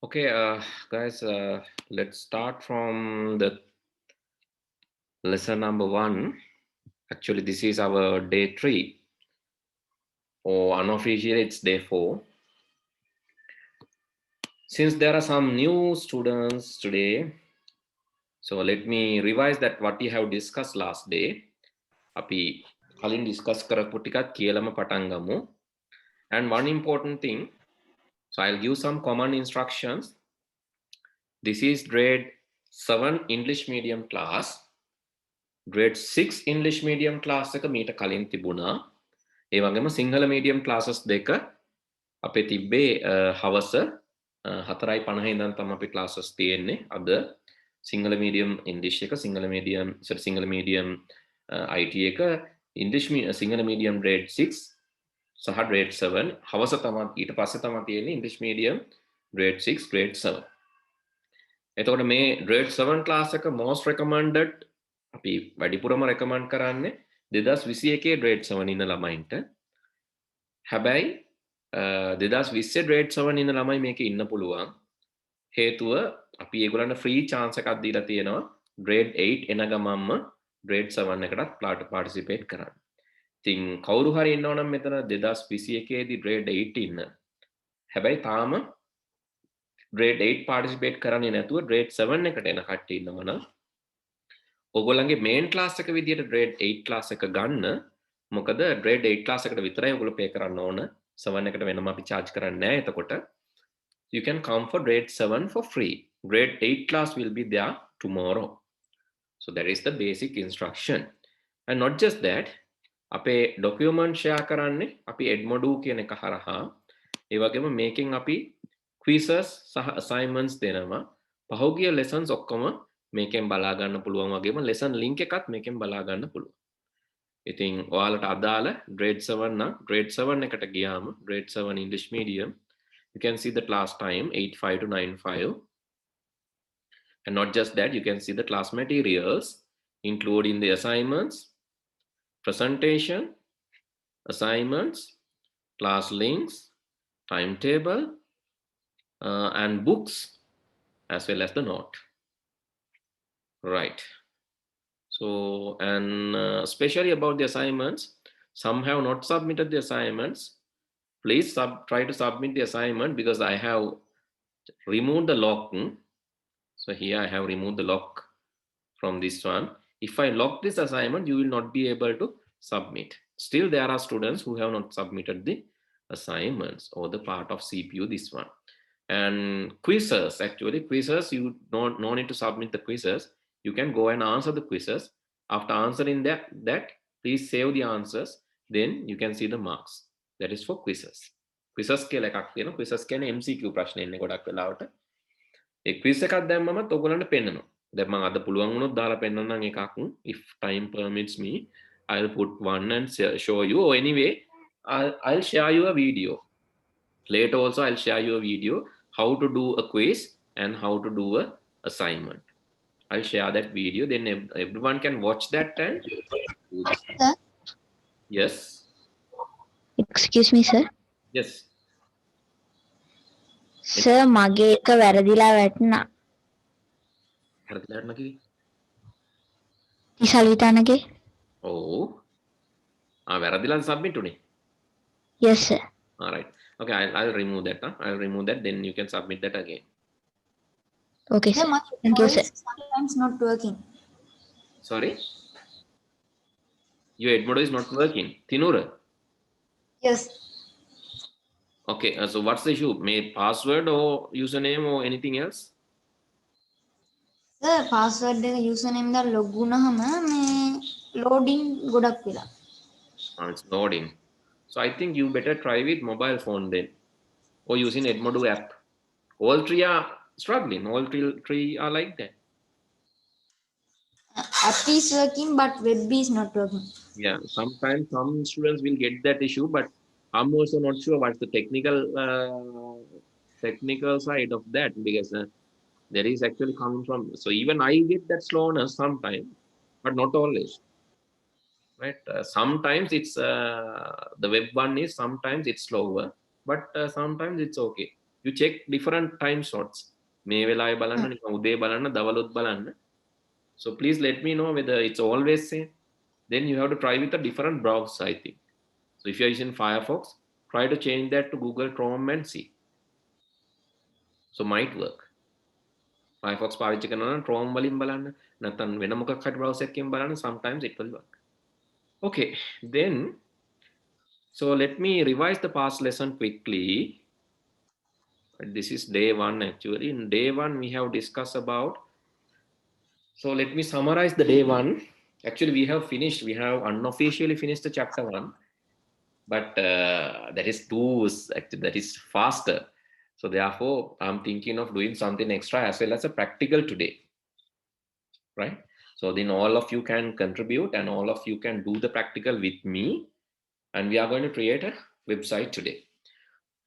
Okay, guys, let's start from the lesson number 1. Actually, this is our day 3, or unofficially it's day 4. Since there are some new students today, so let me revise that what we have discussed last day. Api kalin discuss karapu tikat kiyalama patan gamu. And one important thing, so I'll give some common instructions. This is grade 7 English medium class. grade 6 English medium class එක මීට කලින් තිබුණා. ඒ වගේම Sinhala medium classes දෙක අපේ තිබ්බේ හවස 4:50 ඉඳන් තමයි අපි classes තියෙන්නේ. අද සිංහල medium English එක, සිංහල medium IT එක, English සිංහල medium grade 6 සහ grade 7 හවස තමයි ඊට පස්සේ තමයි තියෙන්නේ English medium grade 6 grade 7. එතකොට මේ grade 7 class එක most recommended අපි වැඩිපුරම රෙකමන්ඩ් කරන්නේ 2021 grade 7 ඉන්න ළමයින්ට. හැබැයි 2020 grade 7 ඉන්න ළමයි මේකේ ඉන්න පුළුවන්. හේතුව අපි ඒගොල්ලන්ට free chance එකක් දීලා තියෙනවා grade 8 එන ගමන්ම grade 7 එකටත් participate කරන්න. ඉතින් කවුරු හරි ඉන්නව නම් මෙතන 2021 දී grade 8 ඉන්න. හැබැයි තාම grade 8 participate කරන්නේ නැතුව grade 7 එකට එන කට්ටිය ඉන්නවා නම් ඔයගොල්ලන්ගේ main class එක විදියට grade 8 class එක ගන්න. මොකද grade 8 class එකට විතරයි ඔයගොල්ලෝ pay කරන්න ඕන. 7 එකට වෙනම අපි charge කරන්නේ නැහැ. එතකොට you can come for grade 7 for free. Grade 8 class will be there tomorrow. So that is the basic instruction. And not just that, අපේ document share කරන්නේ අපි Edmodo කියන එක හරහා. ඒ වගේම මේකෙන් අපි quizzes සහ assignments දෙනවා. පහුගිය lessons ඔක්කොම මේකෙන් බලා ගන්න පුළුවන් වගේම lesson link එකත් මේකෙන් බලා ගන්න පුළුවන්. ඉතින් ඔයාලට අදාළ grade 7 නම් grade 7 එකට ගියාම grade 7 English medium you can see the class time 8:05 to 9:05. And not just that, you can see the class materials including the assignments, presentation, assignments, class links, timetable, and books as well as the note. Right. So, and especially about the assignments, some have not submitted the assignments. Please try to submit the assignment because I have removed the lock. So here I have removed the lock from this one. If I lock this assignment, you will not be able to submit. Still, there are students who have not submitted the assignments or the part of CPU, this one. And quizzes, actually quizzes, you no need to submit the quizzes. You can go and answer the quizzes. After answering that please save the answers, then you can see the marks. That is for quizzes. Quizzes කියලා එකක් තියෙනවා. quizzes කියන්නේ MCQ ප්‍රශ්න එන්නේ ගොඩක් වෙලාවට. ඒ quiz එකක් දැම්මම ඔයගොල්ලන්ට පෙන්නනවා. දැන් මම අද පුළුවන් වුණොත් දාලා පෙන්නන්නම් එකක්. If time permits me, I'll put one and show you. Or anyway, I'll share you a video. Later also I'll share you a video how to do a quiz and how to do a assignment. I'll share that video, then everyone can watch that and Sir? Yes. Excuse me, sir. Yes. Sir, මගේ එක වැරදිලා වැටුණා. වැරදිලා වැටුණා කිව්වේ? ඉසල්විතානගේ? ඔව්. වැරදිලා submit උනේ. Yes, sir. All right. Okay, I'll remove that. I'll remove that. Then you can submit that again. Okay, sir. Thank you, sir. Sometimes not working. Sorry? Your Edmodo is not working. Tinura? Yes. Okay, so what's the issue? May password or username or anything else? Sir, password එක username දාලා log වුණාම මේ loading ගොඩක් වෙලා. It's loading. So I think you better try with mobile phone then, or using Edmodo app. All three are struggling. All three are like that. App is working, but web is not working. Yeah, sometimes some students will get that issue, but I'm also not sure what's the technical side of that, because there is actually coming from. So even I get that slowness sometimes, but not always. Right? Sometimes it's the web one is sometimes it's slower, but sometimes it's okay. You check different time slots. මේ වෙලාවේ බලන්න, නිකන් උදේ බලන්න, දවල්ොත් බලන්න. So please let me know whether it's always same. Then you have to try with a different browser, I think. So if you're using Firefox, try to change that to Google Chrome and see. So might work. Firefox පාවිච්චි කරනවා නම් Chrome වලින් බලන්න, නැත්නම් වෙන මොකක් හරි browser එකකින් බලන්න, sometimes it will work. Okay, then so let me revise the past lesson quickly. This is day 1 actually. In day 1 we have discussed about, so let me summarize the day 1. Actually we have finished, we have unofficially finished the chapter 1, but that is actually that is faster. So therefore I'm thinking of doing something extra as well as a practical today, right? So then all of you can contribute and all of you can do the practical with me, and we are going to create a website today.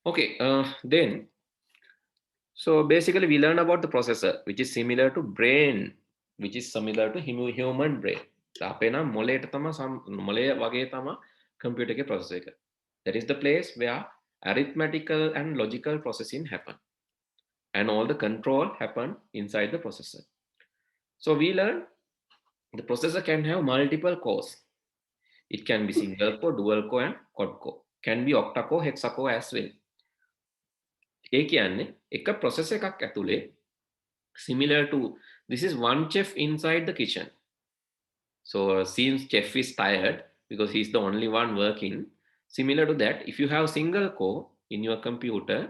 Okay, then so basically we learned about the processor, which is similar to brain, which is similar to human brain. අපේ නම් මොලේට තමයි මොලේ වගේ තමයි computer එකේ processor එක. That is the place where arithmetical and logical processing happen, and all the control happen inside the processor. So we learned the processor can have multiple cores. It can be single core, dual core and quad core. Can be octa core, hexa core as well. ඒ කියන්නේ එක processor එකක් ඇතුලේ similar to, this is one chef inside the kitchen. So since chef is tired because he's the only one working, similar to that, if you have single core in your computer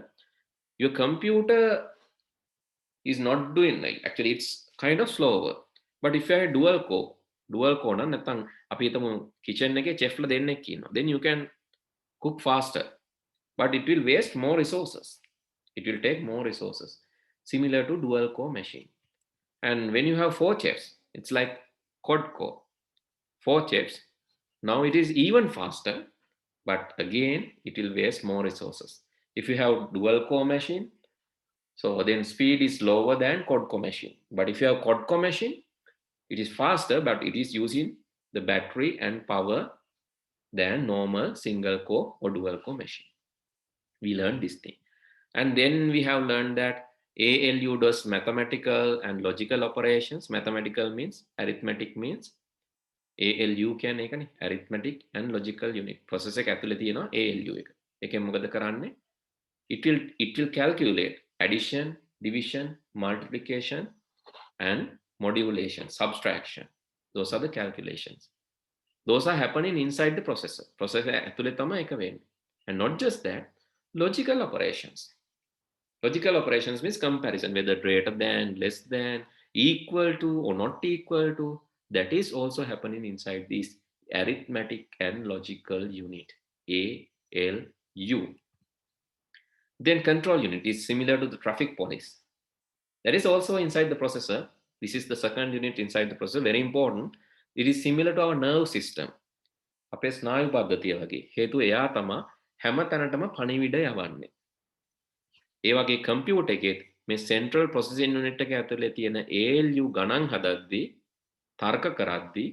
is not doing, like actually it's kind of slower. But if you have dual core නම් නැත්නම් අපි හිතමු kitchen එකේ chef ලා දෙන්නෙක් ඉන්නවා, then you can cook faster, but it will waste more resources. It will take more resources, similar to dual core machine. And when you have 4 chefs, it's like quad core. 4 chefs, now it is even faster, but again it will waste more resources. If you have dual core machine, so then speed is lower than quad core machine. But if you have quad core machine, it is faster, but it is using the battery and power than normal single core or dual core machine. We learned this thing. And then we have learned that ALU does mathematical and logical operations. Mathematical means, arithmetic means, ALU කියන්නේ ඒකනේ, arithmetic and logical unit. Processor එක ඇතුලේ තියෙනවා ALU එක. ඒකෙන් මොකද කරන්නේ? It will calculate addition, division, multiplication and modulation, subtraction. Those are the calculations. Those are happening inside the processor. Processor ඇතුලේ තමයි ඒක වෙන්නේ. And not just that, logical operations. Logical operations means comparison, whether greater than, less than, equal to or not equal to. That is also happening inside this arithmetic and logical unit, ALU. Then control unit is similar to the traffic police. That is also inside the processor. This is the second unit inside the processor, very important. It is similar to our nerve system. අපේ ස්නායු පද්ධතිය වගේ. හේතුව එයා තමයි හැම තැනටම පණිවිඩ යවන්නේ. ඒ වගේ computer එකේ මේ central processing unit එක ඇතුලේ තියෙන ALU ගණන් හදද්දී, තර්ක කරද්දී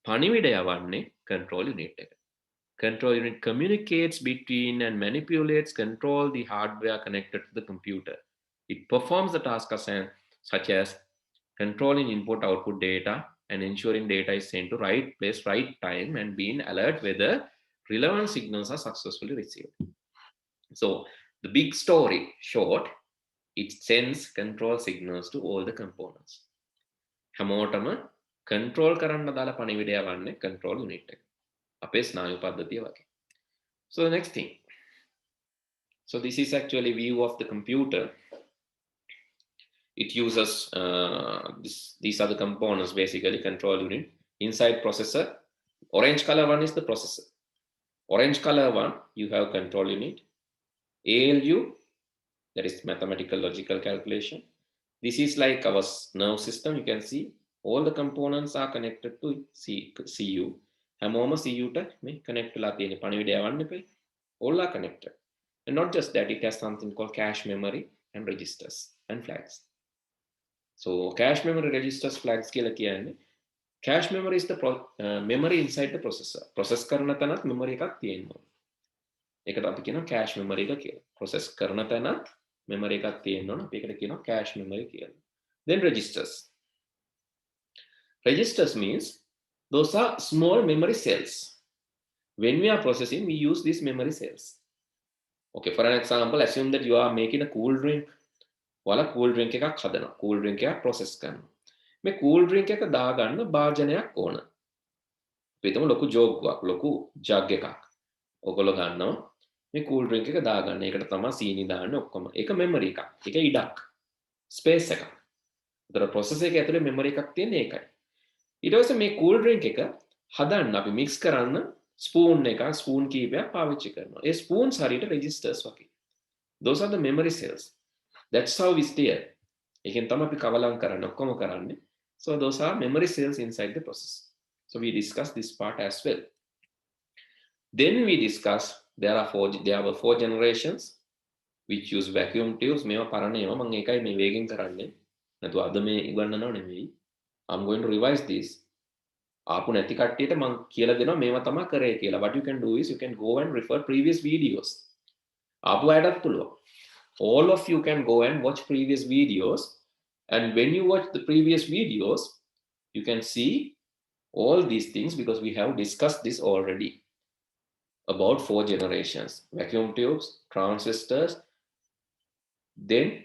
පණිවිඩ යවන්නේ control unit එක. Control unit communicates between and manipulates, control the hardware connected to the computer. It performs the tasks such as controlling input-output data and ensuring data is sent to right place, right time, and being alert whether relevant signals are successfully received. So the big story short, it sends control signals to all the components. හැමෝටම control කරන්න දාලා පණිවිඩය යවන්නේ control unit එක. අපේ ස්නායු පද්ධතිය වගේ. So the next thing. So this is actually view of the computer. It uses these are the components, basically control unit. Inside processor, orange color one is the processor. Orange color one, you have control unit. ALU, that is mathematical logical calculation. This is like our nerve system. You can see all the components are connected to CU. හැමෝම CU ට මේ connect වෙලා තියෙන පණිවිඩය යවන්න එපයි. All are connected. And not just that, it has something called cache memory and registers and flags. So cache memory, registers, flags කියලා කියන්නේ, cache memory is the memory inside the processor. Process කරන තැනත් memory එකක් තියෙනවා. ඒකට අපි කියනවා cache memory එක කියලා. Process කරන තැනත් memory එකක් තියෙන්න ඕන. අපි ඒකට කියනවා cache memory කියලා. Then registers. Registers means those are small memory cells. When we are processing, we use these memory cells. Okay, for an example, assume that you are making a cool drink. Wala cool drink එකක් හදනවා. Cool drink එකක් process කරනවා. මේ cool drink එක දාගන්න භාජනයක් ඕන. අපි හිතමු ලොකු ජෝග්ගක්, ලොකු ජග් එකක්. ඔයගොල්ලෝ ගන්නවා මේ cool drink එක දාගන්න. ඒකට තමයි සීනි දාන්නේ ඔක්කොම. ඒක memory එකක්. ඒක ඉඩක්. space එකක්. ඒතර processor එකේ ඇතුලේ memory එකක් තියෙන එකයි. ඊට පස්සේ මේ cool drink එක හදන්න අපි mix කරන්න spoon එකක්, spoon කීපයක් පාවිච්චි කරනවා. ඒ spoons හරියට registers වගේ. Those are the memory cells. That's how we steer. එකෙන් තමයි අපි කවලම් කරන්නේ, ඔක්කොම කරන්නේ. So those are memory cells inside the process. So we discuss this part as well. Then we discuss there were four generations which use vacuum tubes. මේවා පරණ ඒවා මම ඒකයි මේ වේගෙන් කරන්නේ. නැතු අද මේ ඉගන්නනව නෙමෙයි. I'm going to revise this. ආපු නැති කට්ටියට මම කියලා දෙනවා මේවා තමයි කරේ කියලා. What you can do is you can go and refer previous videos. ආපු අයටත් පුළුවන්. All of you can go and watch previous videos, and when you watch the previous videos you can see all these things because we have discussed this already about four generations: vacuum tubes, transistors, then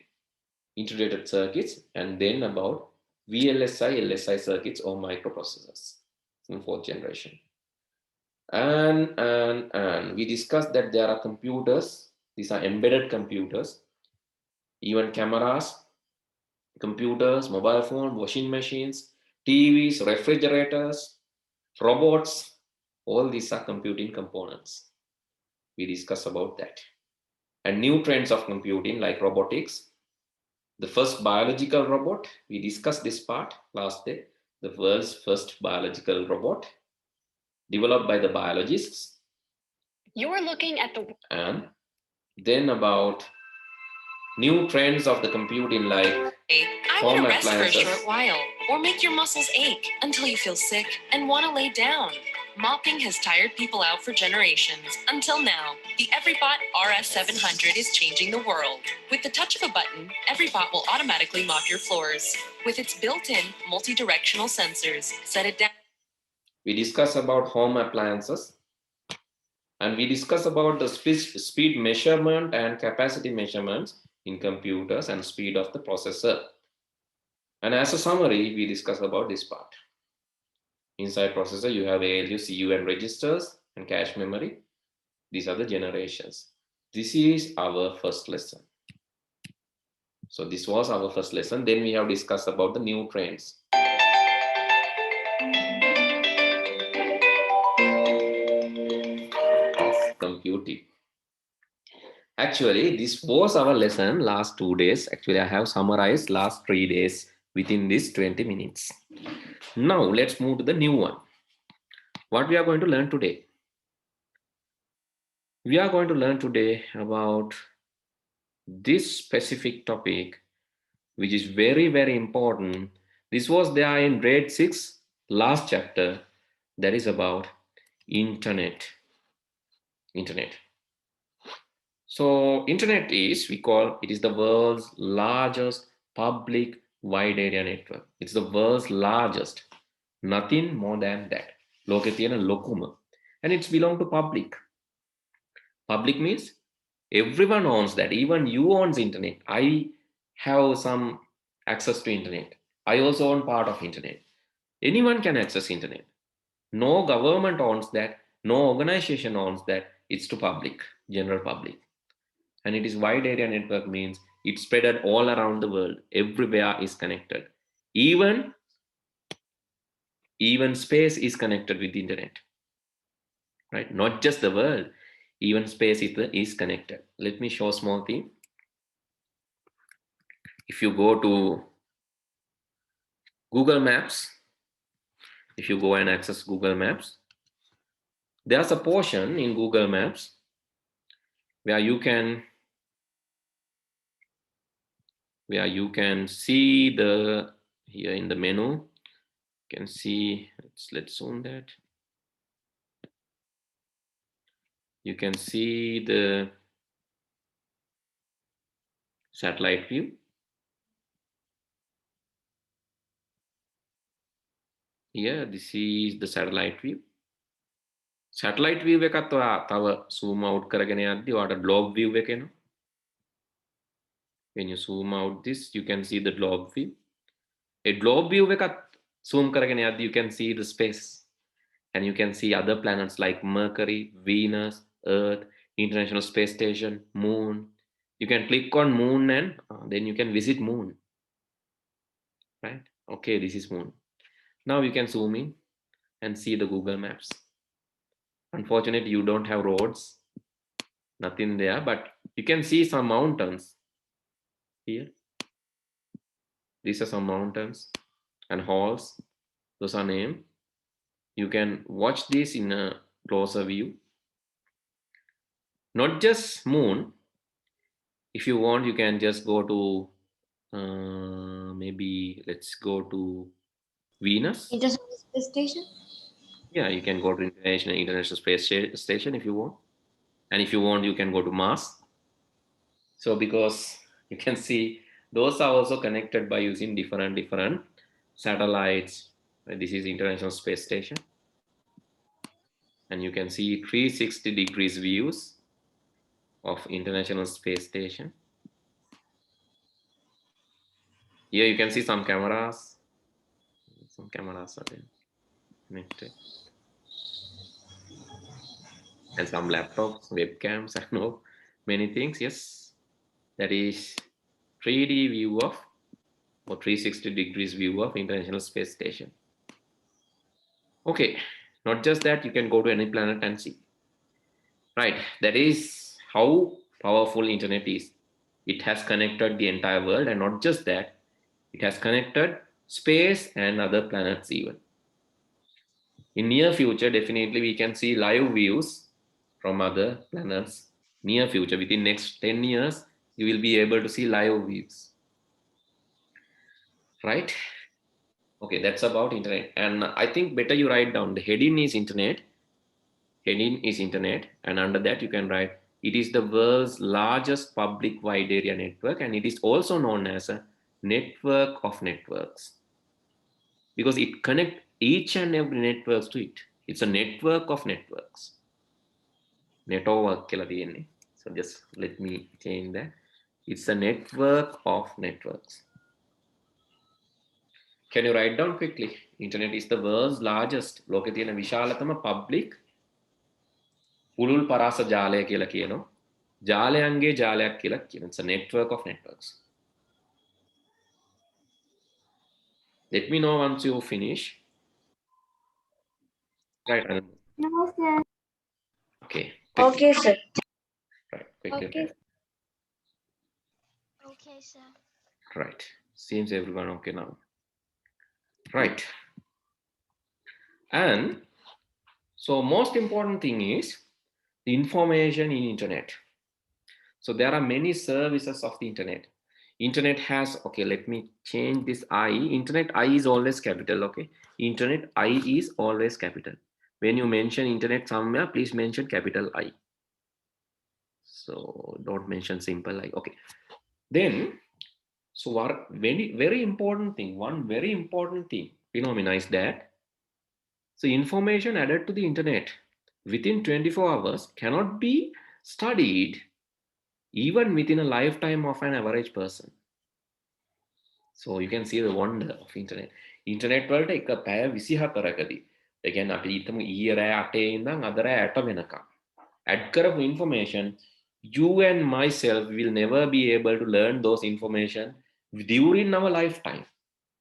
integrated circuits, and then about VLSI, LSI circuits or microprocessors in fourth generation. And we discussed that there are computers. These are embedded computers, even cameras, computers, mobile phone, washing machines, TVs, refrigerators, robots. All these are computing components. We discuss about that. And new trends of computing like robotics. The first biological robot, we discussed this part last day. The world's first biological robot developed by the biologists. You're looking at the... And then about new trends of the computing like I home want to rest for a appliances. short while, or make your muscles ache until you feel sick and want to lay down. Mopping has tired people out for generations. Until now, the EveryBot RS700 is changing the world. With the touch of a button, EveryBot will automatically mop your floors. With its built-in multi-directional sensors, set it down. We discuss about home appliances. And we discuss about the speed measurement and capacity measurements in computers and speed of the processor. And as a summary, we discuss about this part. Inside processor, you have ALU, CU, and registers and cache memory. These are the generations. This is our first lesson. So this was our first lesson. Then we have discussed about the new trends. Computing. Actually, this was our lesson last 2 days. Actually, I have summarized last 3 days within this 20 minutes. Now, let's move to the new one. What we are going to learn today? We are going to learn today about this specific topic, which is very, very important. This was there in grade 6, last chapter, that is about internet. So internet is, we call it is the world's largest public wide area network. It's the world's largest, nothing more than that. Loke tiyena lokuma, and it's belong to public. Public means everyone owns that. Even you owns internet. I have some access to internet. I also own part of internet. Anyone can access internet. No government owns that. No organization owns that. It's to public, general public. And it is wide area network means it's spread all around the world. Everywhere is connected. Even space is connected with the internet. Right? Not just the world. Even space is connected. Let me show a small thing. If you go to Google Maps, if you go and access Google Maps, there's a portion in Google Maps where you can see the, here in the menu, you can see, let's zoom that. You can see the satellite view. Here, this is the satellite view. Satellite view එකත් ඔයා තව zoom out කරගෙන යද්දි ඔයාට globe view එක එනවා. When you zoom out this, you can see the globe view. A globe view එකත් zoom කරගෙන යද්දි you can see the space. And you can see other planets like Mercury, Venus, Earth, International Space Station, Moon. You can click on Moon and then you can visit Moon. Right? Okay, this is Moon. Now you can zoom in and see the Google Maps. Unfortunately, you don't have roads, nothing there, but you can see some mountains here. These are some mountains and halls. Those are named. You can watch this in a closer view. Not just Moon. If you want, you can just go to maybe let's go to Venus. International Space Station. Yeah, you can go to International Space Station if you want. And if you want, you can go to Mars. So because you can see those are also connected by using different satellites. This is International Space Station. And you can see 360 degrees views of International Space Station. Here you can see some cameras. Some cameras are there connected. And some laptops, webcams, I know many things. Yes, that is 3D view of or 360 degrees view of International Space Station. Okay, not just that, you can go to any planet and see. Right, that is how powerful internet is. It has connected the entire world, and not just that, it has connected space and other planets even. In near future, definitely we can see live views from other planets. Near future, within next 10 years, you will be able to see live views. Right? Okay, that's about internet. And I think better you write down the heading is internet. Heading is internet. And under that you can write, it is the world's largest public wide area network. And it is also known as a network of networks. Because it connects each and every networks to it. It's a network of networks. Network කියලා තියෙන්නේ. So just let me change that. It's a network of networks. Can you write down quickly? Internet is the world's largest. ලෝකේ තියෙන විශාලතම public පුළුල් පරාස ජාලය කියලා කියනවා. ජාලයන්ගේ ජාලයක් කියලා කියනවා. It's a network of networks. Let me know once you finish. Right. No, sir. Okay. Okay, sir. Right. Quickly. Okay. Okay, sir. Right. Seems everyone okay now. Right. And so most important thing is the information in internet. So there are many services of the internet. Internet has, okay, let me change this I. Internet I is always capital, okay? Internet I is always capital. When you mention internet somewhere, please mention capital I. So don't mention simple I, okay. Then, so very important thing, one very important thing, phenomena is that, so information added to the internet within 24 hours cannot be studied even within a lifetime of an average person. So you can see the wonder of internet. Internet වලට එක පැය 24කදී. ඒ කියන්නේ අපි හිතමු ඊයේ රෑ 8 ඉඳන් අද රෑ 8 වෙනකම්. add කරපු information, you and myself will never be able to learn those information during our lifetime.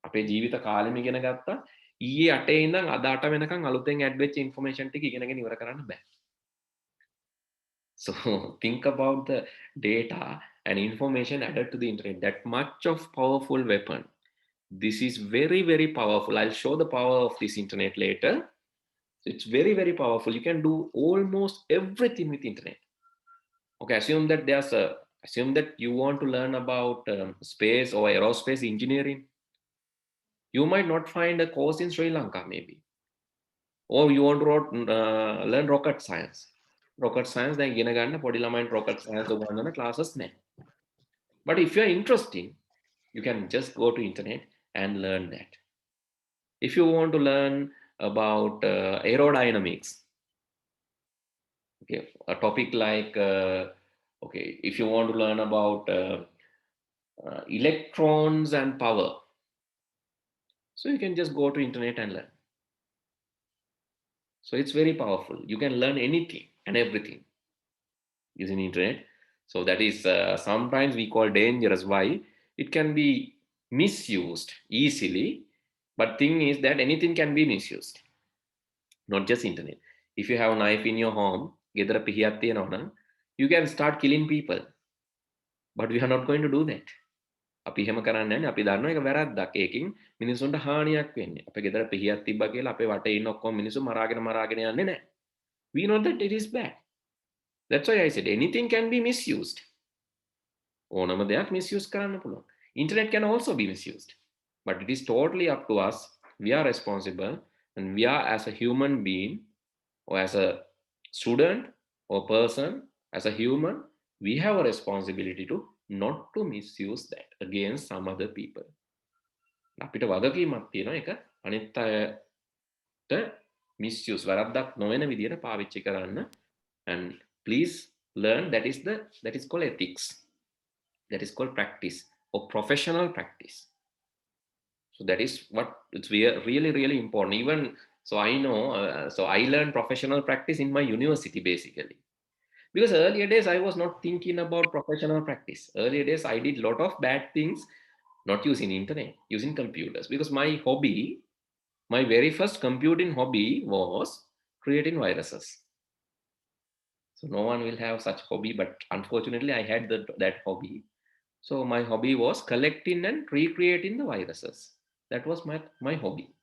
අපේ ජීවිත කාලෙම ඉගෙන ගත්තා. ඊයේ 8 ඉඳන් අද 8 වෙනකම් අලුතෙන් add වෙච්ච information ටික ඉගෙනගෙන ඉවර කරන්න බෑ. So think about the data and information added to the internet, that much of powerful weapon. This is very, very powerful. I'll show the power of this internet later. So it's very, very powerful. You can do almost everything with internet. Okay, assume that you want to learn about space or aerospace engineering. You might not find a course in Sri Lanka maybe. Or you want to learn rocket science. Rocket science, then ඉගෙන ගන්න පොඩි ළමයින්ට rocket science උගන්වන classes නැහැ. But if you're interested, you can just go to internet and learn that. If you want to learn about aerodynamics, okay, a topic like, okay, if you want to learn about electrons and power, so you can just go to internet and learn. So it's very powerful. You can learn anything and everything using internet. So that is sometimes we call dangerous. Why? It can be misused easily, but thing is that anything can be misused, not just internet. If you have a knife in your home, ගෙදර පිහියක් තියෙනවා නම්, you can start killing people, but we are not going to do that. අපි එහෙම කරන්නේ නැහැ. අපි දන්නවා ඒක වැරද්දක්. ඒකෙන් මිනිසුන්ට හානියක් වෙන්නේ. අපේ ගෙදර පිහියක් තිබ්බා කියලා අපේ වටේ ඉන්න ඔක්කොම මිනිස්සු මරාගෙන යන්නේ නැහැ. We know that it is bad. That's why I said anything can be misused. ඕනම දෙයක් misuse කරන්න පුළුවන්. Internet can also be misused, but it is totally up to us. We are responsible, and we are, as a human being or as a student or person, as a human, we have a responsibility to not to misuse that against some other people. අපිට වගකීමක් තියෙනවා ඒක අනිත් අයට misuse වරද්දක් නොවන විදියට පාවිච්චි කරන්න. And please learn that is called ethics. That is called practice or professional practice. So that is what it's really, really important. Even so, I know, so I learned professional practice in my university basically. Because earlier days, I was not thinking about professional practice. Earlier days, I did a lot of bad things, not using internet, using computers. Because my hobby, my very first computing hobby was creating viruses. So no one will have such hobby, but unfortunately, I had that hobby. So my hobby was collecting and recreating the viruses. That was my hobby.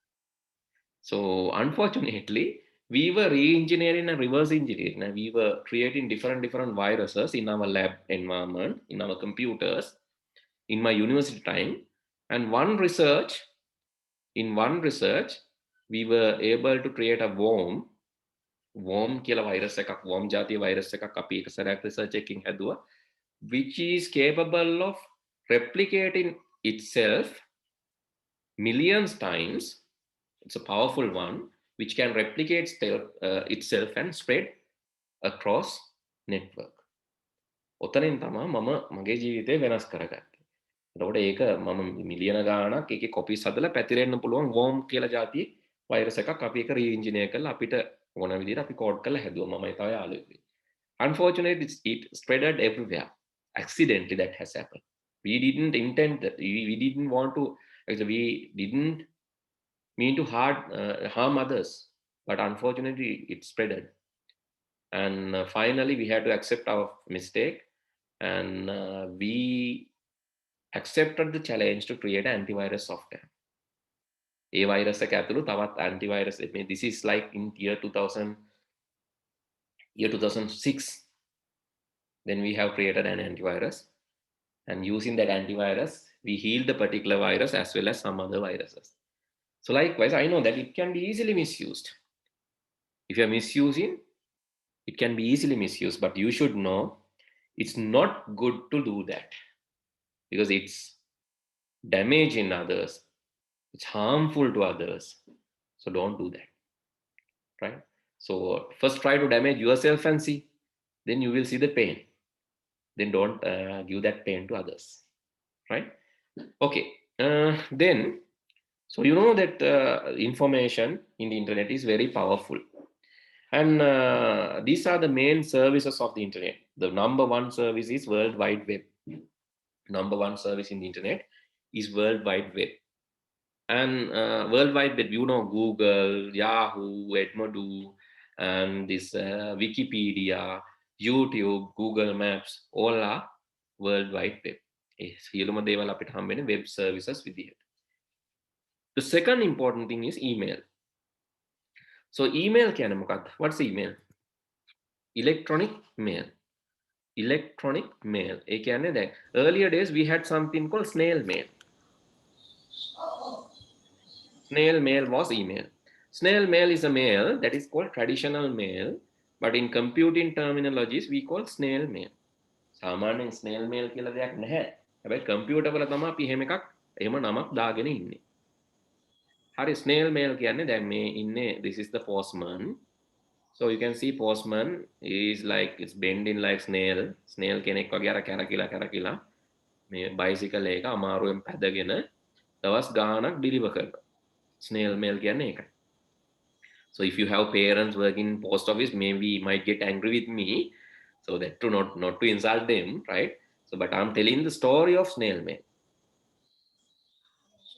So unfortunately, we were re-engineering and reverse engineering, and we were creating different viruses in our lab environment, in our computers, in my university time. And in one research, we were able to create a worm කියලා virus එකක්, worm ජාතිය virus එකක් අපි එක සැරයක් research එකකින් හැදුවා, which is capable of replicating itself millions times. It's a powerful one which can replicate itself and spread across network. ඔතනින් තමයි මම මගේ ජීවිතේ වෙනස් කරගත්තේ. එතකොට ඒක මම මිලියන ගාණක් ඒකේ කොපිස් හදලා පැතිරෙන්න පුළුවන් worm කියලා ජාතියේ virus එකක් අපි ඒක re-engineer කරලා අපිට ඕන විදිහට අපි කෝඩ් කරලා හැදුවා. මමයි තව යාළුවෙක්. Unfortunately, it spreaded everywhere. Accidentally that has happened. We didn't intend that. We didn't want to, actually we didn't mean to harm others, but unfortunately it spreaded. And finally we had to accept our mistake, and we accepted the challenge to create an antivirus software. A virus එක ඇතුළු තවත් antivirus. This is like in year 2006. Then we have created an antivirus, and using that antivirus, we healed the particular virus as well as some other viruses. So likewise, I know that it can be easily misused. If you're misusing, it can be easily misused, but you should know it's not good to do that because it's damaging others. It's harmful to others. So don't do that, right? So first try to damage yourself and see, then you will see the pain. Then don't give that pain to others, right? Okay, then, so you know that information in the internet is very powerful. And these are the main services of the internet. The number one service is World Wide Web. Number one service in the internet is World Wide Web. And World Wide Web, you know, Google, Yahoo, Edmodo, and this Wikipedia, YouTube, Google Maps, all are World Wide Web. සියලුම දේවල් අපිට හම්බෙන්නේ web services විදිහට. The second important thing is email. So email කියන්නේ මොකක්ද? What's email? Electronic mail. Electronic mail. ඒ කියන්නේ දැන් earlier days we had something called snail mail. Snail mail was email. Snail mail is a mail that is called traditional mail, but in computing terminologies we call snail mail. සාමාන්‍යයෙන් snail mail කියලා දෙයක් නැහැ. හැබැයි computer වල තමයි අපි එහෙම එකක් එහෙම නමක් දාගෙන ඉන්නේ. හරි snail mail කියන්නේ දැන් මේ ඉන්නේ this is the postman. So you can see postman is like it's bending like snail කෙනෙක් වගේ අර කැරකිලා මේ bicycle එක අමාරුවෙන් පැදගෙන දවස් ගාණක් deliver කරනවා. snail mail කියන්නේ ඒකයි. So if you have parents working in post office, maybe you might get angry with me. So that to not to insult them, right? So but I'm telling the story of snail mail.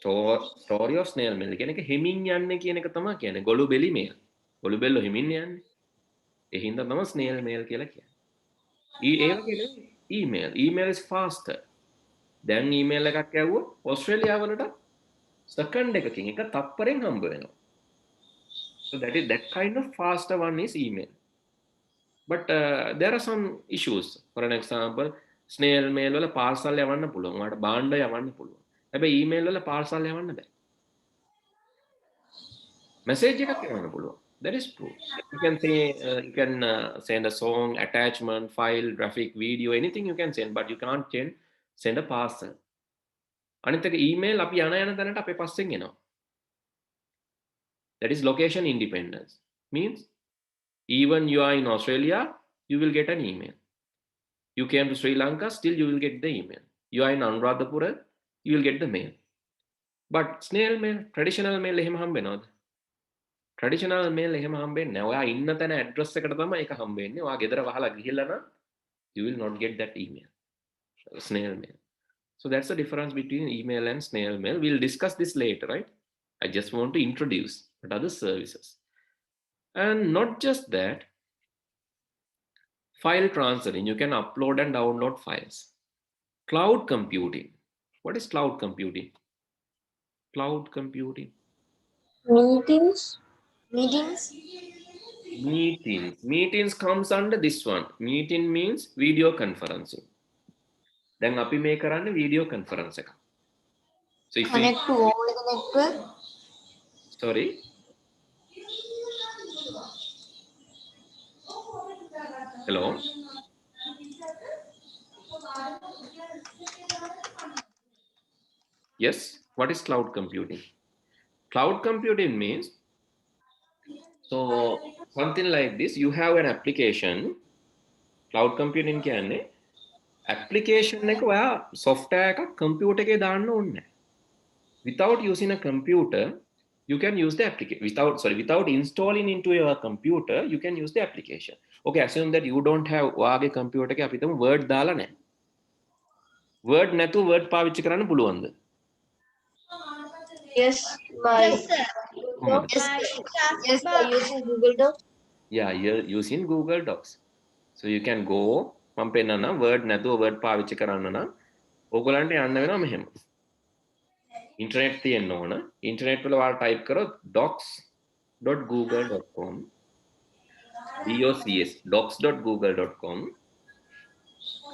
Story of snail mail. කියන්නේ හිමින් යන්නේ කියන එක තමයි කියන්නේ. ගොළු බෙලි mail. ගොළු බෙල්ල හිමින් යන්නේ. ඒ හින්දා තමයි snail mail කියලා කියන්නේ. ඒ වගේ නෙවෙයි email. Email is faster. දැන් email එකක් ඇව්වොත් ඕස්ට්‍රේලියාව වලට second එකකින් එක තප්පරෙන් හම්බ වෙනවා. So that kind of faster one is email. But there are some issues. For an example, snail mail වල parcel යවන්න පුළුවන්. ඔයාලට බාණ්ඩ යවන්න පුළුවන්. හැබැයි email වල parcel යවන්න බෑ. Message එකක් යවන්න පුළුවන්. That is true. You can say you can send a song, attachment, file, graphic, video, anything you can send, but you can't send a parcel. අනිත් එක email අපි යන තැනට අපේ පස්සෙන් එනවා. That is location independence. Means even you are in Australia, you will get an email. You came to Sri Lanka, still you will get the email. You are in Anuradhapura, you will get the mail. But snail mail, traditional mail එහෙම හම්බෙනවද? Traditional mail එහෙම හම්බෙන්නේ නැහැ. ඔයා ඉන්න තැන address එකට තමයි ඒක හම්බෙන්නේ. ඔයා ගෙදර වහලා ගිහිල්ලා නම් you will not get that email. Snail mail. So that's the difference between email and snail mail. We'll discuss this later, right? I just want to introduce what other services. And not just that, file transferring, you can upload and download files. Cloud computing. What is cloud computing? Cloud computing. Meetings comes under this one. Meeting means video conferencing. Then අපි මේ කරන්නේ video conference එක. So if Connect to all the network. Sorry. Hello. Yes. What is cloud computing? Cloud computing means so something like this. You have an application. Cloud computing කියන්නේ application එක ඔයා software එකක් computer එකේ දාන්න ඕනේ. Without using a computer, you can use the application. Without installing into your computer, you can use the application. Okay, assume that you don't have ඔයාගේ computer එකේ අපි හිතමු word දාලා නැහැ. Word නැතුව word පාවිච්චි කරන්න පුළුවන්ද? Yes, yes, by using Google Docs. Yeah, you're using Google Docs. So you can go මම පෙන්නන්න word නැතුව word පාවිච්චි කරන්න නම් ඕගොල්ලන්ට යන්න වෙනවා මෙහෙම. ඉන්ටර්නෙට් තියෙන්න ඕන. ඉන්ටර්නෙට් වල ඔයාලා ටයිප් කරොත් docs.google.com docs.google.com.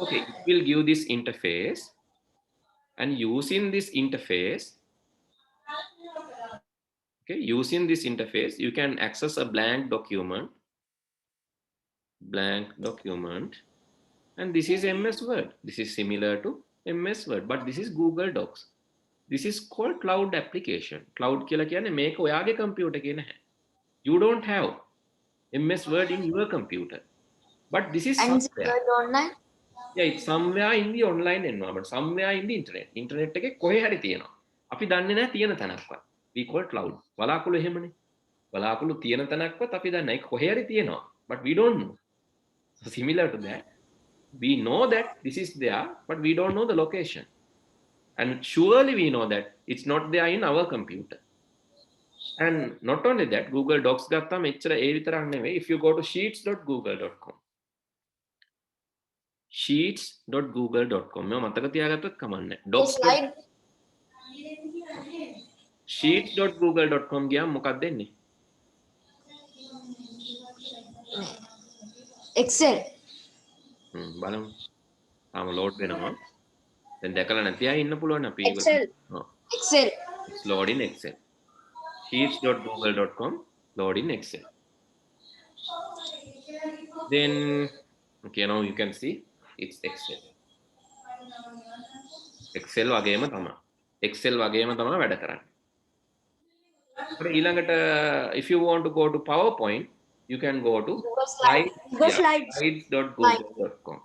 Okay, it will give this interface, and using this interface, you can access a blank document, and this is MS Word. This is similar to MS Word, but this is Google Docs. This is called cloud application. Cloud කියලා කියන්නේ මේක ඔයාගේ computer එකේ නැහැ. You don't have MS Word in your computer, but this is And somewhere. Word online. Yeah, it's somewhere in the online environment, somewhere in the internet. Internet එකේ කොහේ හරි තියෙනවා. අපි දන්නේ නැහැ තියෙන තැනක්වත්. We call cloud. වලාකුළු එහෙමනේ. වලාකුළු තියෙන තැනක්වත් අපි දන්නේ නැහැ. කොහේ හරි තියෙනවා. But we don't know. So similar to that, we know that this is there, but we don't know the location. And surely we know that it's not there in our computer. And not only that, Google Docs ගත්තාම එච්චර ඒ විතරක් නෙවෙයි. If you go to sheets.google.com, sheets.google.com මේව මතක තියාගත්තොත් කමන්නේ. Slide. sheets.google.com ගියාම මොකක්ද එන්නේ? Excel. බලමු. තාම load වෙනවා. දැන් දැකලා නැති අය ඉන්න පුළුවන් අපි. Excel. Excel. It's load in Excel. sheets.google.com, load in Excel. Then, okay, now you can see it's Excel. Excel වගේම තමයි. Excel වගේම තමයි වැඩ කරන්නේ. ඊළඟට if you want to go to PowerPoint, you can go to slides.google.com.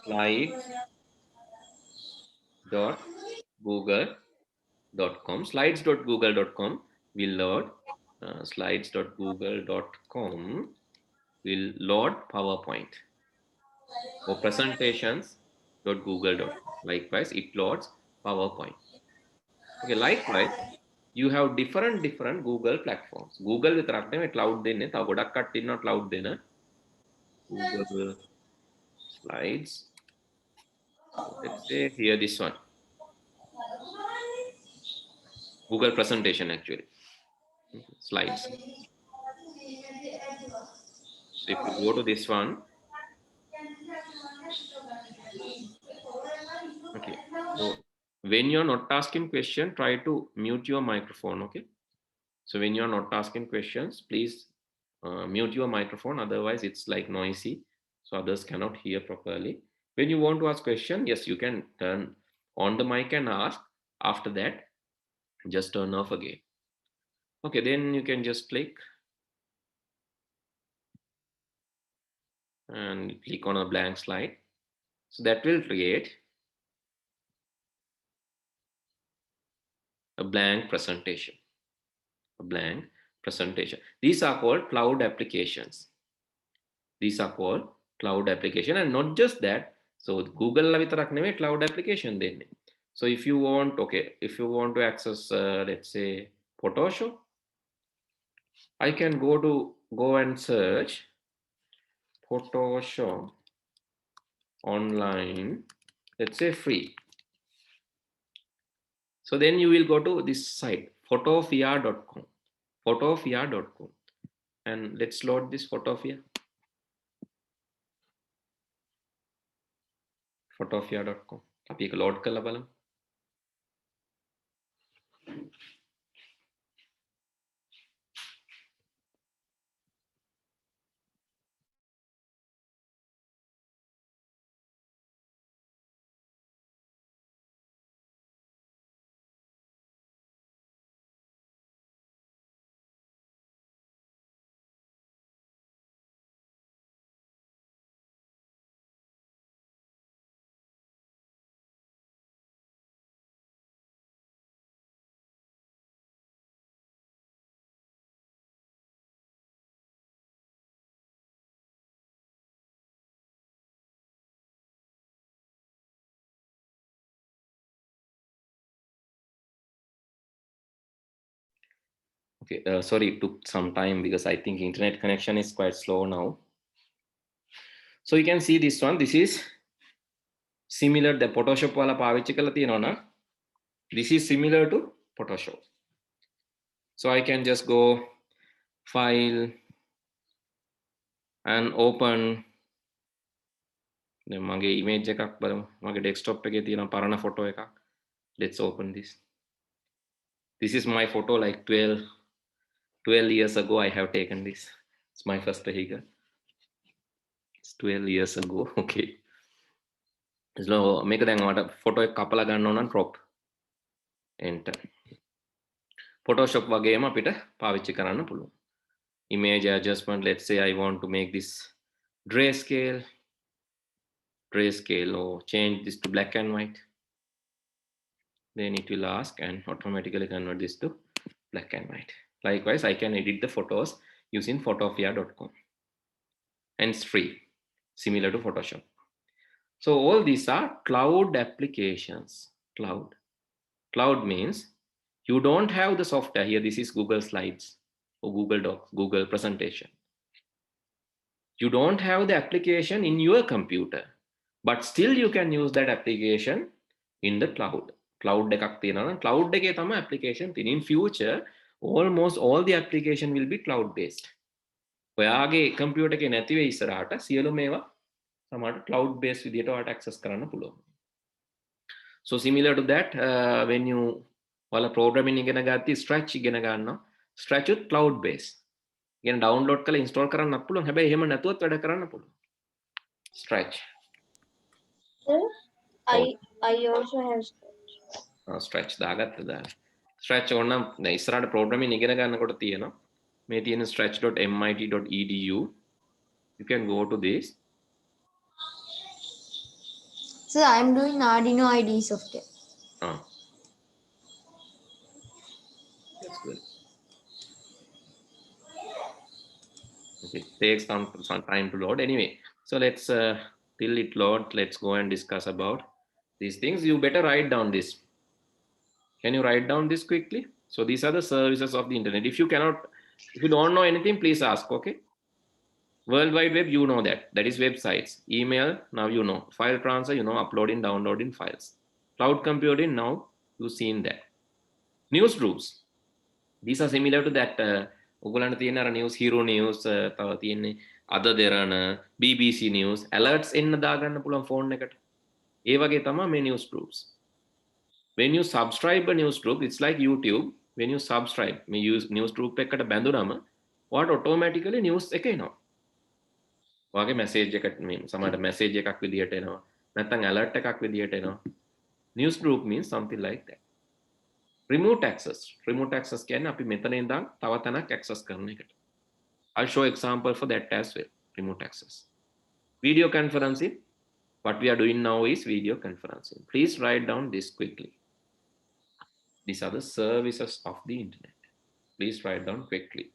Slides.google.com. Slides.google.com will load. Slides.google.com will load PowerPoint. For presentations.google.com. Likewise, it loads PowerPoint. Okay, likewise, you have different Google platforms. Google විතරක් නෙමෙයි cloud දෙන්නේ. තව ගොඩක් කට්ටිය ඉන්නවා cloud දෙන. Google Slides. Let's say here this one. Google presentation actually. Slides. So if you go to this one. Okay. So when you're not asking question, try to mute your microphone. Okay. So when you're not asking questions, please mute your microphone. Otherwise, it's like noisy, so others cannot hear properly. When you want to ask question, yes, you can turn on the mic and ask. After that, just turn off again. Okay, then you can just click and click on a blank slide. So that will create a blank presentation. A blank presentation. These are called cloud applications. These are called cloud application, and not just that. So Google la vitarak neme cloud application denne. So if you want, okay, if you want to access, let's say Photoshop, I can go and search Photoshop online, let's say free. So then you will go to this site, photofia.com, photofia.com, and let's load this Photofia. Photofia.com. අපි එක load කරලා බලමු. Okay, sorry, it took some time because I think internet connection is quite slow now. So you can see this one. This is similar. The Photoshop wala පාවිච්චි කරලා තියෙනවා නම් this is similar to Photoshop. So I can just go file and open. දැන් මගේ image එකක් බලමු. මගේ desktop එකේ තියෙන පරණ photo එකක්. Let's open this. This is my photo like 12 years ago. I have taken this. It's my first vehicle. It's 12 years ago. Okay. So මේක දැන් මට photo එක කපලා ගන්න ඕන නම් crop. Enter. Photoshop වගේම අපිට පාවිච්චි කරන්න පුළුවන්. Image adjustment. Let's say I want to make this grayscale or change this to black and white. Then it will ask and automatically convert this to black and white. Likewise, I can edit the photos using photofia.com, and it's free, similar to Photoshop. So all these are cloud applications. Cloud means you don't have the software here. This is Google Slides or Google Docs, Google presentation. You don't have the application in your computer, but still you can use that application in the cloud. Cloud එකක් තියෙනවා නම් cloud එකේ තමයි application තියෙන්නේ. In future, almost all the application will be cloud based. ඔයාගේ computer එකේ නැති වෙයි ඉස්සරහට සියලු මේවා සමහරට cloud based විදිහට ඔයාලට access කරන්න පුළුවන්. So similar to that, when you ඔයාලා programming ඉගෙන ගත්තී Scratch ඉගෙන ගන්නවා. Scratch උත් cloud based. ඉගෙන download කරලා install කරන්නත් පුළුවන්. හැබැයි එහෙම නැතුවත් වැඩ කරන්න පුළුවන්. Scratch. I also have stretch දාගත්ත දාන්න. stretch ඕනනම් දැන් ඉස්සරහට programming ඉගෙන ගන්නකොට තියෙනවා. මේ තියෙන stretch.mit.edu. You can go to this. So I'm doing Arduino IDE software. That's good. Okay, takes some time to load anyway. So let's till it load, let's go and discuss about these things. You better write down this. Can you write down this quickly? So these are the services of the internet. If you don't know anything, please ask. Okay. World Wide Web, you know that. That is websites. Email, now you know. File transfer, you know, uploading, downloading files. Cloud computing, now you've seen that. Newsgroups. These are similar to that. ඔගලන්ට තියෙන අර news, hero news, තව තියෙන්නේ අද දෙරණ, BBC news, alerts එන්න දාගන්න පුළුවන් phone එකට. ඒ වගේ තමයි මේ news groups. When you subscribe a news group, it's like YouTube. When you subscribe, මේ news group එකට බැඳුනම ඔයාට automatically news එක එනවා. ඔයාගේ message එකට මේ සමහරට message එකක් විදියට එනවා. නැත්නම් alert එකක් විදියට එනවා. News group means something like that. Remote access. Remote access කියන්නේ අපි මෙතන ඉඳන් තව තැනක් access කරන එකට. I'll show example for that as well. Remote access. Video conferencing. What we are doing now is video conferencing. Please write down this quickly. These are the services of the internet. Please write down quickly.